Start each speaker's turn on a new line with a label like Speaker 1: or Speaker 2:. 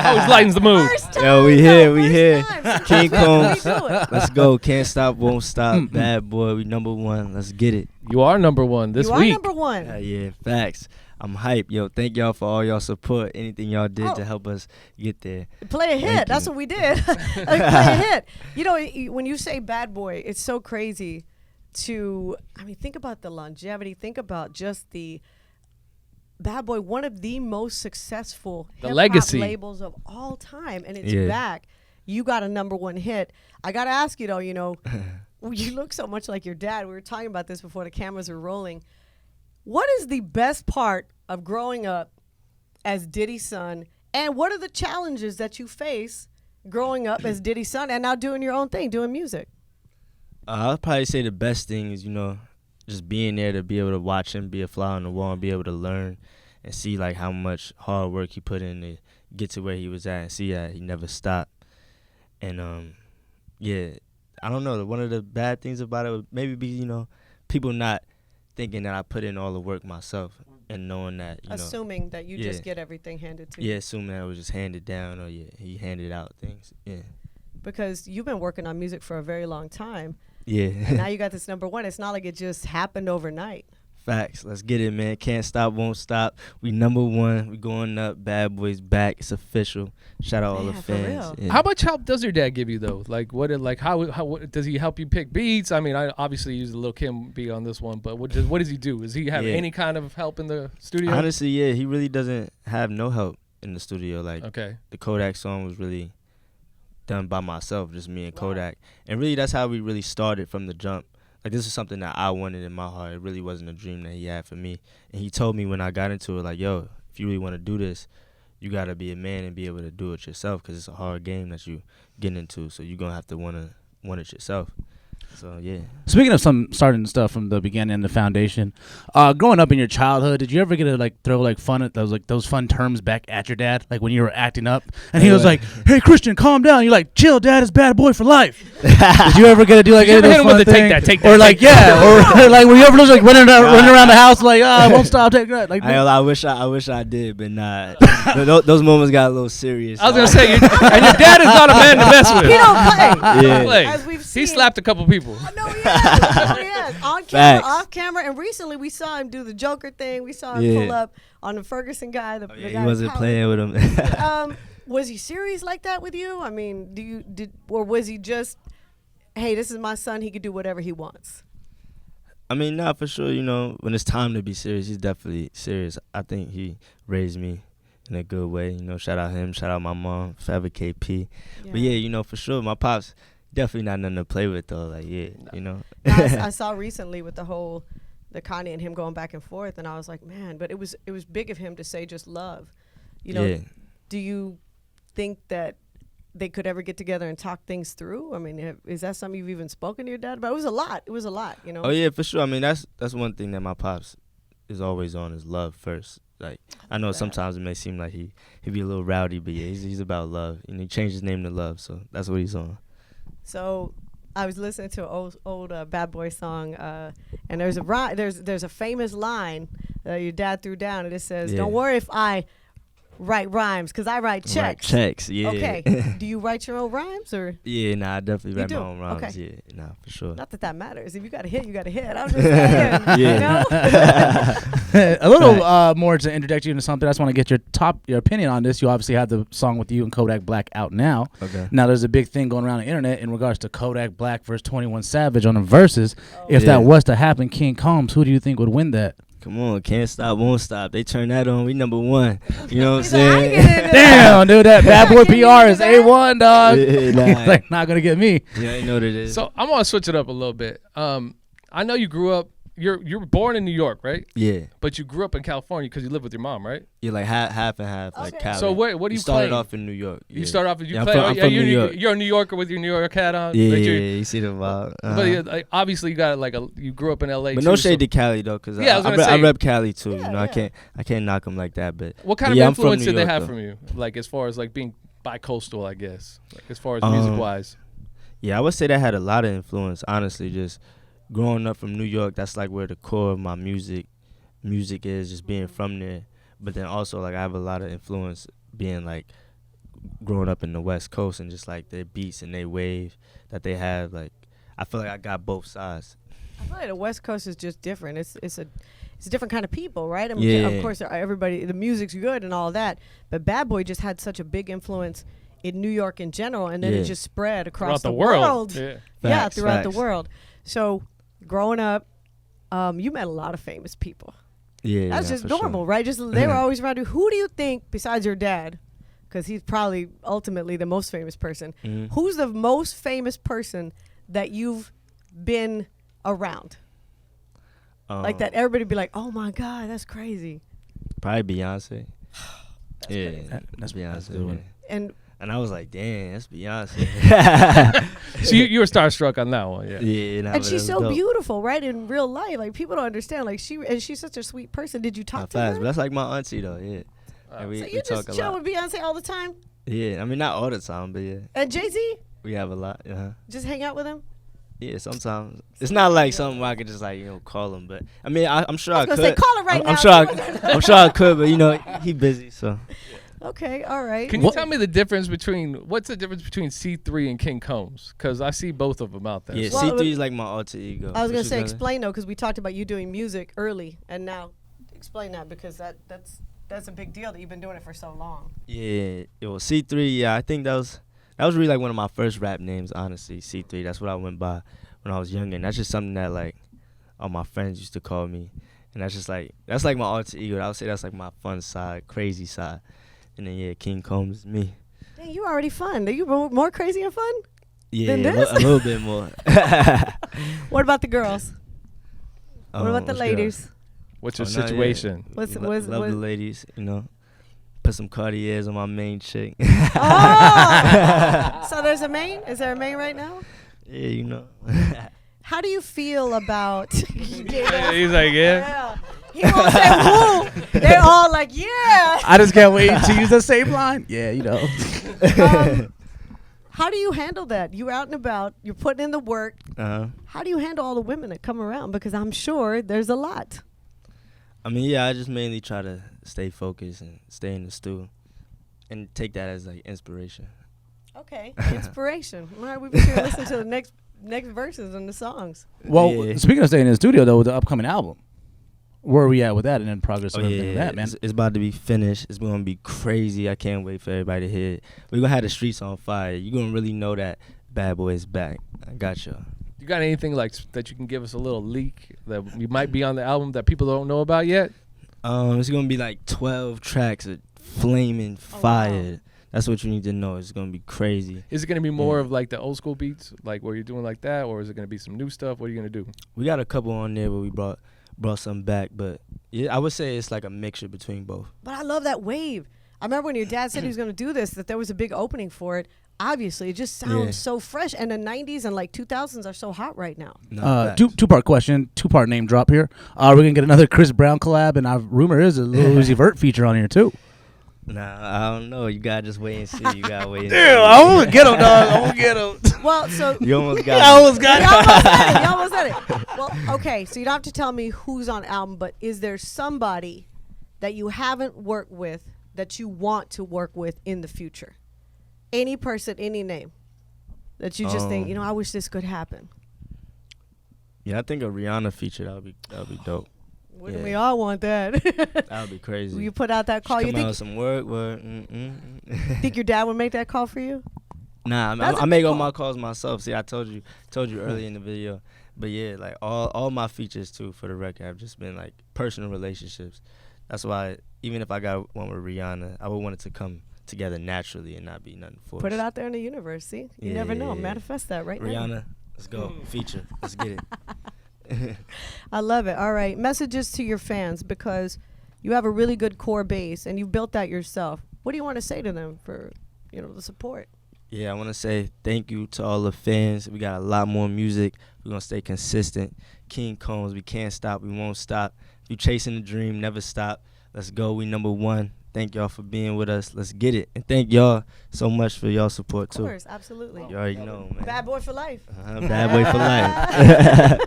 Speaker 1: Always lightens the mood.
Speaker 2: Yo, we here. King Combs. Let's go. Can't stop, won't stop. Bad boy, we number one. Let's get it.
Speaker 1: You are number one this week.
Speaker 3: You are number one.
Speaker 2: Yeah, facts. I'm hyped. Yo, thank y'all for all y'all support. Anything y'all did to help us get there.
Speaker 3: Play a hit. That's what we did. Play a hit. You know, when you say bad boy, it's so crazy think about the longevity. Think about just the Bad Boy, one of the most successful hip-hop labels of all time. And it's back. You got a number one hit. I got to ask you, though, you know, you look so much like your dad. We were talking about this before the cameras were rolling. What is the best part of growing up as Diddy's son? And what are the challenges that you face growing up as Diddy's son and now doing your own thing, doing music?
Speaker 2: I'll probably say the best thing is, you know, just being there to be able to watch him be a fly on the wall and be able to learn and see, like, how much hard work he put in to get to where he was at and see that he never stopped. And, I don't know. One of the bad things about it would maybe be, you know, people not thinking that I put in all the work myself and knowing that,
Speaker 3: assuming that you just get everything handed to you.
Speaker 2: Yeah, assuming that it was just handed down or, he handed out things. Yeah.
Speaker 3: Because you've been working on music for a very long time.
Speaker 2: Yeah.
Speaker 3: And now you got this number one. It's not like it just happened overnight.
Speaker 2: Facts. Let's get it, man. Can't stop, won't stop. We number one. We going up. Bad Boys back. It's official. Shout out all the fans.
Speaker 1: Yeah. How much help does your dad give you though? Like how does he help you pick beats? I mean, I obviously use the Lil Kim beat on this one, but what does he do? Does he have any kind of help in the studio?
Speaker 2: Honestly, yeah, he really doesn't have no help in the studio. Like the Kodak song was really done by myself, just me and Kodak. And really that's how we really started from the jump. Like, this is something that I wanted in my heart. It really wasn't a dream that he had for me. And he told me when I got into it, like, yo, if you really want to do this, you got to be a man and be able to do it yourself because it's a hard game that you get into. So you're going to have to want it yourself. So, yeah.
Speaker 4: Speaking of some starting stuff from the beginning and the foundation, growing up in your childhood, did you ever get to throw fun at those fun terms back at your dad, like when you were acting up, and he was like, "Hey Christian, calm down." You're like, "Chill, Dad, it's Bad Boy for life." Did you ever get to do any of those fun things? Take that, or or like were you ever just running around the house like, "I won't stop, take that"? Like,
Speaker 2: I wish I did, but nah. Those moments got a little serious.
Speaker 1: I was gonna say, and your dad is not a man to mess with.
Speaker 3: He don't play.
Speaker 2: Yeah.
Speaker 3: As we've seen.
Speaker 1: He slapped a couple people.
Speaker 3: No, he has. On camera, off camera, and recently we saw him do the Joker thing. We saw him pull up on the Ferguson guy. The guy
Speaker 2: he wasn't playing with him.
Speaker 3: Was he serious like that with you? I mean, or was he just, hey, this is my son, he could do whatever he wants?
Speaker 2: I mean, nah, for sure, you know, when it's time to be serious, he's definitely serious. I think he raised me in a good way. You know, shout out him, shout out my mom, Forever KP. Yeah. But yeah, you know, for sure, my pops, definitely not nothing to play with though. Like, you know.
Speaker 3: I saw recently with the Kanye and him going back and forth, and I was like, man, but it was big of him to say just love. You know, do you think that they could ever get together and talk things through? I mean, is that something you've even spoken to your dad about? It was a lot, you know.
Speaker 2: Oh yeah, for sure. I mean, that's one thing that my pops is always on is love first. Like, I know sometimes it may seem like he be a little rowdy, but yeah, he's about love, and he changed his name to Love, so that's what he's on.
Speaker 3: So I was listening to an old Bad Boy song, and there's a famous line your dad threw down, and it says, "Don't worry if I write rhymes, because I write checks."
Speaker 2: Write checks, yeah.
Speaker 3: Okay. Do you write your own rhymes, or?
Speaker 2: Yeah, nah, I definitely write my own rhymes.
Speaker 3: Okay.
Speaker 2: Yeah, nah, for sure.
Speaker 3: Not that matters. If you got a hit, you got a hit. I'm just saying. You know?
Speaker 4: A little more to interject you into something. I just want to get your opinion on this. You obviously have the song with you and Kodak Black out now.
Speaker 2: Okay.
Speaker 4: Now there's a big thing going around the internet in regards to Kodak Black versus 21 Savage on the verses. If that was to happen, King Combs, who do you think would win that?
Speaker 2: Come on, can't stop, won't stop. They turn that on. We number one. You know what I'm saying?
Speaker 4: Damn, dude, that Bad Boy PR is A1, dog.
Speaker 2: Nah.
Speaker 4: Like, not gonna get me.
Speaker 2: Yeah, I know what it is.
Speaker 1: So I'm gonna switch it up a little bit. I know you grew up. You were born in New York, right?
Speaker 2: Yeah.
Speaker 1: But you grew up in California because you live with your mom, right?
Speaker 2: Yeah, like half and half, like Cali.
Speaker 1: So what do you
Speaker 2: started
Speaker 1: play?
Speaker 2: off in New York.
Speaker 1: You started off.
Speaker 2: I'm from New York.
Speaker 1: You're a New Yorker with your New York hat on.
Speaker 2: Yeah, you see the vibe.
Speaker 1: But obviously you got you grew up in LA.
Speaker 2: But no shade to Cali though, because I rep Cali too. You know, I can't knock them like that. But
Speaker 1: what kind of influence did they have from you? Like as far as like being bi-coastal, I guess. Like as far as music wise.
Speaker 2: Yeah, I would say that had a lot of influence. Honestly, just growing up from New York, that's like where the core of my music is, just being from there. But then also, like, I have a lot of influence being like growing up in the West Coast and just like their beats and their wave that they have. Like, I feel like I got both sides.
Speaker 3: I feel like the West Coast is just different. It's a different kind of people, right? I mean, of course, everybody, the music's good and all that, but Bad Boy just had such a big influence in New York in general, and then it just spread across the world. Throughout the world. So, growing up, you met a lot of famous people.
Speaker 2: Yeah,
Speaker 3: that's just normal, right? Just they were always around you. Who do you think, besides your dad, because he's probably ultimately the most famous person, who's the most famous person that you've been around? Like that everybody be like, oh my God, that's crazy.
Speaker 2: Probably Beyonce.
Speaker 3: That's
Speaker 2: Beyonce.
Speaker 3: And
Speaker 2: I was like, damn, that's Beyonce.
Speaker 1: So you were starstruck on that one,
Speaker 3: and she's so beautiful, right? In real life, like people don't understand. Like she's such a sweet person. Did you talk to her?
Speaker 2: But that's like my auntie though,
Speaker 3: So you just chill with Beyonce all the time?
Speaker 2: Yeah, I mean not all the time, but yeah.
Speaker 3: And Jay-Z?
Speaker 2: We have a lot.
Speaker 3: Just hang out with him?
Speaker 2: Yeah, sometimes. It's not like something where I could just like, call him, but I mean I'm sure I could.
Speaker 3: Say, call him right now.
Speaker 2: I'm sure I could, but he busy, so.
Speaker 3: Okay, all right.
Speaker 1: Can you tell me what's the difference between C3 and King Combs? Because I see both of them out there.
Speaker 2: Yeah, C3 is like my alter ego.
Speaker 3: I was going to say, explain though, because we talked about you doing music early, and now explain that, because that's a big deal that you've been doing it for so long.
Speaker 2: Yeah, C3, I think that was really like one of my first rap names, honestly, C3. That's what I went by when I was younger, and that's just something that like all my friends used to call me, and that's like my alter ego. I would say that's like my fun side, crazy side. And then King Combs is me.
Speaker 3: Dang, you already fun. Are you more crazy and fun?
Speaker 2: Yeah, a little bit more.
Speaker 3: What about the girls? What about the ladies?
Speaker 2: Girls?
Speaker 1: What's your situation?
Speaker 3: What's
Speaker 2: love the ladies, Put some Cartiers on my main chick.
Speaker 3: Oh! So there's a main? Is there a main right now?
Speaker 2: Yeah,
Speaker 3: How do you feel about...
Speaker 1: He's like, yeah.
Speaker 3: He won't say who. They're all like, yeah.
Speaker 4: I just can't wait to use the same line. Yeah,
Speaker 3: How do you handle that? You're out and about. You're putting in the work. How do you handle all the women that come around? Because I'm sure there's a lot.
Speaker 2: I mean, I just mainly try to stay focused and stay in the stew and take that as like inspiration.
Speaker 3: Okay, inspiration. All right, we'll be sure to listen to the next verses and the songs.
Speaker 4: Well, speaking of staying in the studio, though, with the upcoming album, where are we at with that and in progress of everything with that, man?
Speaker 2: It's about to be finished. It's going to be crazy. I can't wait for everybody to hear it. We're going to have the streets on fire. You're going to really know that Bad Boy is back. I got you.
Speaker 1: You got anything like that you can give us a little leak that you might be on the album that people don't know about yet?
Speaker 2: It's going to be like 12 tracks of flaming fire. Wow. That's what you need to know. It's going to be crazy.
Speaker 1: Is it going to be more of like the old school beats, like where you're doing like that, or is it going to be some new stuff? What are you going to do?
Speaker 2: We got a couple on there where we brought some back, but I would say it's like a mixture between both.
Speaker 3: But I love that wave. I remember when your dad said he was going to do this, that there was a big opening for it. Obviously, it just sounds so fresh, and the 90s and like 2000s are so hot right now.
Speaker 4: Two-part question, two-part name drop here. We're going to get another Chris Brown collab, and our rumor is a Lil Uzi Vert feature on here too.
Speaker 2: Nah, I don't know. You gotta just wait and see. You gotta wait and see.
Speaker 4: Damn, I won't get him, dog. I won't get him.
Speaker 3: Well, so
Speaker 2: you almost got
Speaker 3: it. You almost said it. Well, okay, so you don't have to tell me who's on album, but is there somebody that you haven't worked with that you want to work with in the future? Any person, any name that you just think, I wish this could happen.
Speaker 2: Yeah, I think a Rihanna feature that would be dope.
Speaker 3: Wouldn't we all want that?
Speaker 2: That would be crazy.
Speaker 3: Will you put out that call?
Speaker 2: You think
Speaker 3: some
Speaker 2: work?
Speaker 3: Think your dad would make that call for you?
Speaker 2: Nah, I make all my calls myself. See, I told you earlier in the video. But yeah, like all my features too for the record have just been like personal relationships. That's why even if I got one with Rihanna, I would want it to come together naturally and not be nothing forced.
Speaker 3: Put it out there in the universe. See, you never know. Manifest that right
Speaker 2: Rihanna,
Speaker 3: now.
Speaker 2: Rihanna, let's go. Feature. Let's get it.
Speaker 3: I love it. All right. Messages to your fans, because you have a really good core base and you built that yourself. What do you want to say to them for, the support?
Speaker 2: Yeah, I want to say thank you to all the fans. We got a lot more music. We're going to stay consistent. King Combs, we can't stop. We won't stop. If you're chasing the dream, never stop. Let's go. We number one. Thank y'all for being with us. Let's get it. And thank y'all so much for y'all support, too.
Speaker 3: Of course, absolutely.
Speaker 2: You already know, man.
Speaker 3: Bad boy for life.
Speaker 2: Bad boy for life.